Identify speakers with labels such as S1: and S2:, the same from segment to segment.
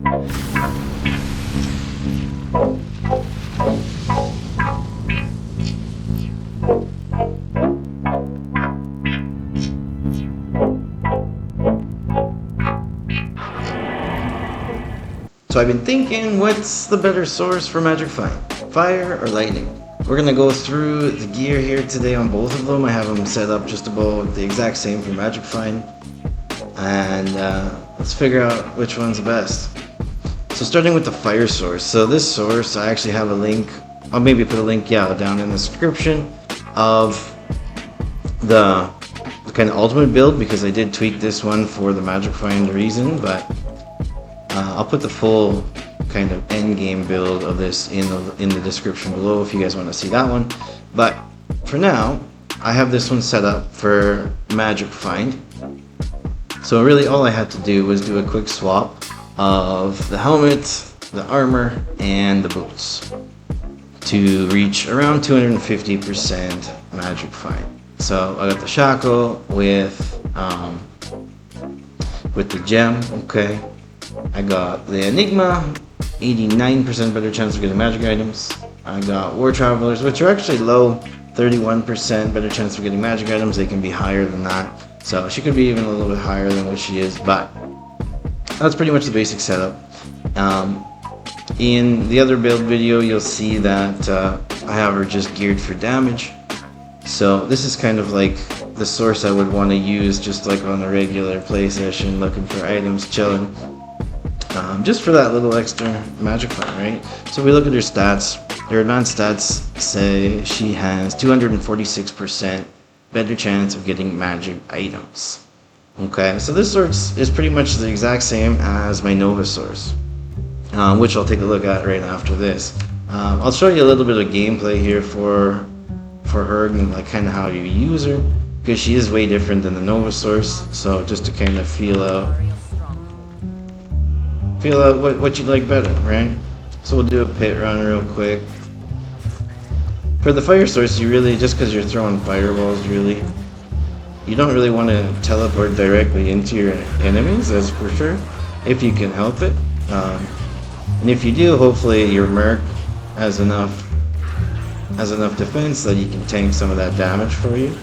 S1: So I've been thinking, what's the better source for Magic Find? Fire or lightning? We're gonna go through the gear here today on both of them. I have them set up just about the exact same for Magic Find. And let's figure out which one's the best. So starting with the fire source. So this source, I actually have a link. I'll maybe put a link, down in the description of the kind of ultimate build, because I did tweak this one for the Magic Find reason, but I'll put the full kind of endgame build of this in the description below if you guys want to see that one. But for now, I have this one set up for Magic Find. So really all I had to do was do a quick swap of the helmet, the armor, and the boots to reach around 250% Magic Find. So I got the shackle with the gem, okay. I got the Enigma, 89% better chance of getting magic items. I got War Travelers, which are actually low, 31% better chance of getting magic items. They can be higher than that. So she could be even a little bit higher than what she is, but that's pretty much the basic setup. In the other build video, you'll see that I have her just geared for damage. So this is kind of like the source I would want to use just like on a regular play session, looking for items, chilling. Just for that little extra magic fun, right? So we look at her stats. Her advanced stats say she has 246% better chance of getting magic items. Okay, so this source is pretty much the exact same as my Nova Source, which I'll take a look at right after this. I'll show you a little bit of gameplay here for her and like kind of how you use her, because she is way different than the Nova Source. So just to kind of feel out what you'd like better, right? So we'll do a pit run real quick. For the fire source, you really, just because you're throwing fireballs, really, you don't really want to teleport directly into your enemies, that's for sure, if you can help it. And if you do, hopefully your merc has enough defense that you can tank some of that damage for you.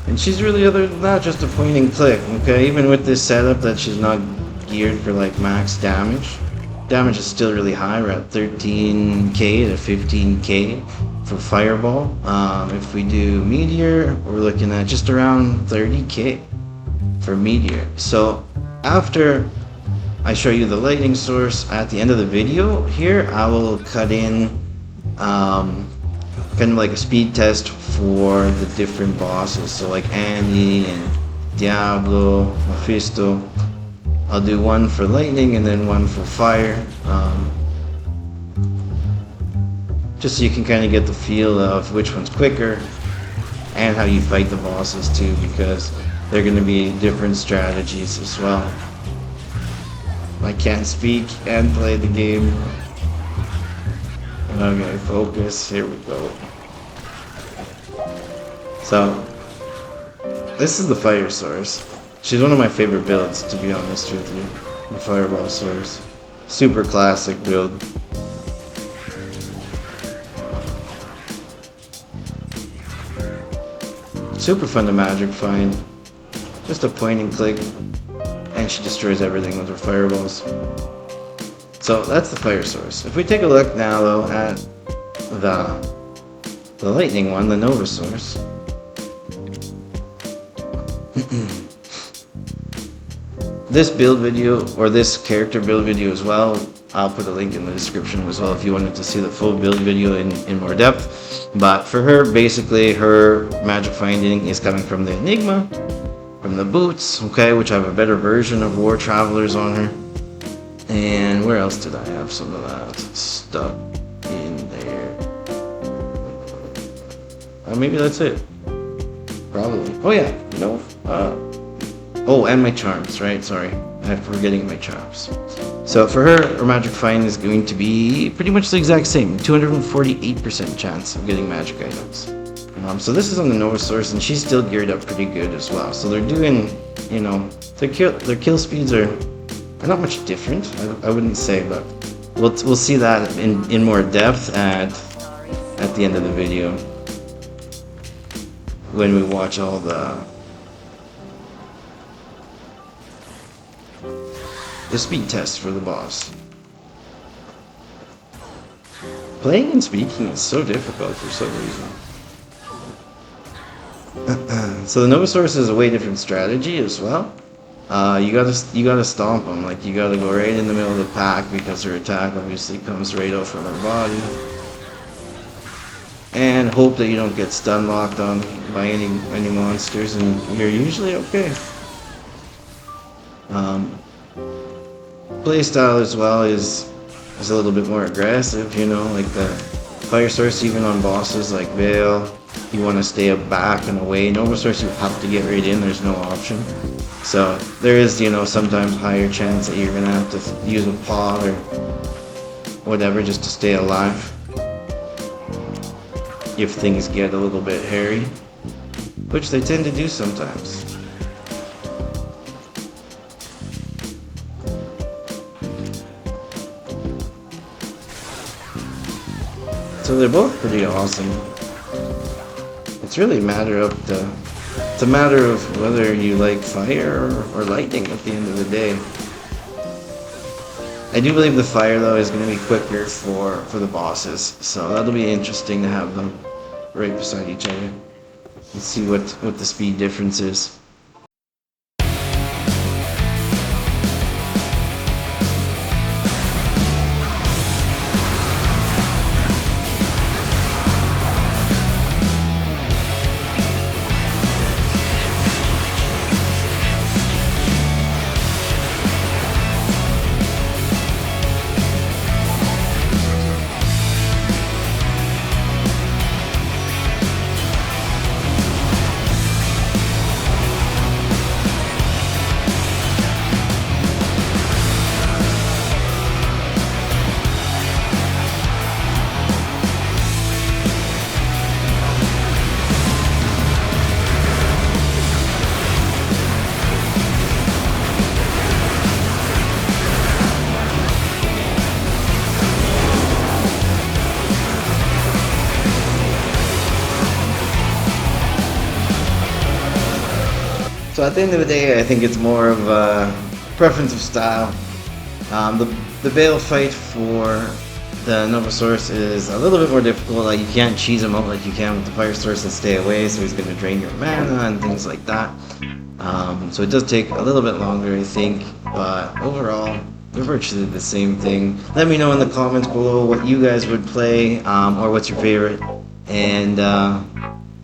S1: And she's really, other than that, just a point and click, okay? Even with this setup that she's not geared for like max damage, damage is still really high. We're at 13k to 15k for fireball. If we do meteor, we're looking at just around 30k for meteor. So after I show you the lightning source at the end of the video here, I will cut in kind of like a speed test for the different bosses. So like Annie and Diablo, Mephisto. I'll do one for lightning and then one for fire. Just so you can kind of get the feel of which one's quicker and how you fight the bosses too, because they're going to be different strategies as well. I can't speak and play the game. Okay, focus, here we go. So, this is the fire source. She's one of my favorite builds, to be honest with you. The fireball source. Super classic build. Super fun to magic find. Just a point and click, and she destroys everything with her fireballs. So that's the fire source. If we take a look now though at the lightning one, the Nova Source. This build video, or this character build video as well, I'll put a link in the description as well if you wanted to see the full build video in more depth. But for her, basically her magic finding is coming from the Enigma, from the boots, okay, which I have a better version of War Travelers on her. And where else did I have some of that stuff in there? Maybe that's it. Probably. Oh yeah, you know. Oh, and my charms, right? Sorry, I'm forgetting my charms. So for her magic find is going to be pretty much the exact same, 248% chance of getting magic items. So this is on the Nova Sorceress, and she's still geared up pretty good as well. So they're doing, you know, their kill speeds are not much different, I wouldn't say, but we'll see that in more depth at the end of the video when we watch all the speed tests for the boss. Playing and speaking is so difficult for some reason. So the Nova Sorceress is a way different strategy as well. You gotta stomp them, like you gotta go right in the middle of the pack because her attack obviously comes right off from her body. And hope that you don't get stun locked on by any monsters, and you're usually okay. Playstyle as well is a little bit more aggressive, you know, like the Fire Source, even on bosses like Veil, you want to stay back and away. Nova Source, you have to get right in, there's no option. So there is, you know, sometimes higher chance that you're gonna have to use a paw or whatever just to stay alive if things get a little bit hairy, which they tend to do sometimes. So they're both pretty awesome. It's really a matter of whether you like fire or lightning at the end of the day. I do believe the fire though is going to be quicker for the bosses, so that'll be interesting to have them right beside each other and see what the speed difference is. So at the end of the day, I think it's more of a preference of style. The Veil fight for the Nova Sorceress is a little bit more difficult. Like, you can't cheese him out like you can with the Fire Source and stay away, so he's going to drain your mana and things like that. So it does take a little bit longer, I think, but overall, they're virtually the same thing. Let me know in the comments below what you guys would play, or what's your favorite, and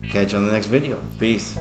S1: catch you on the next video. Peace.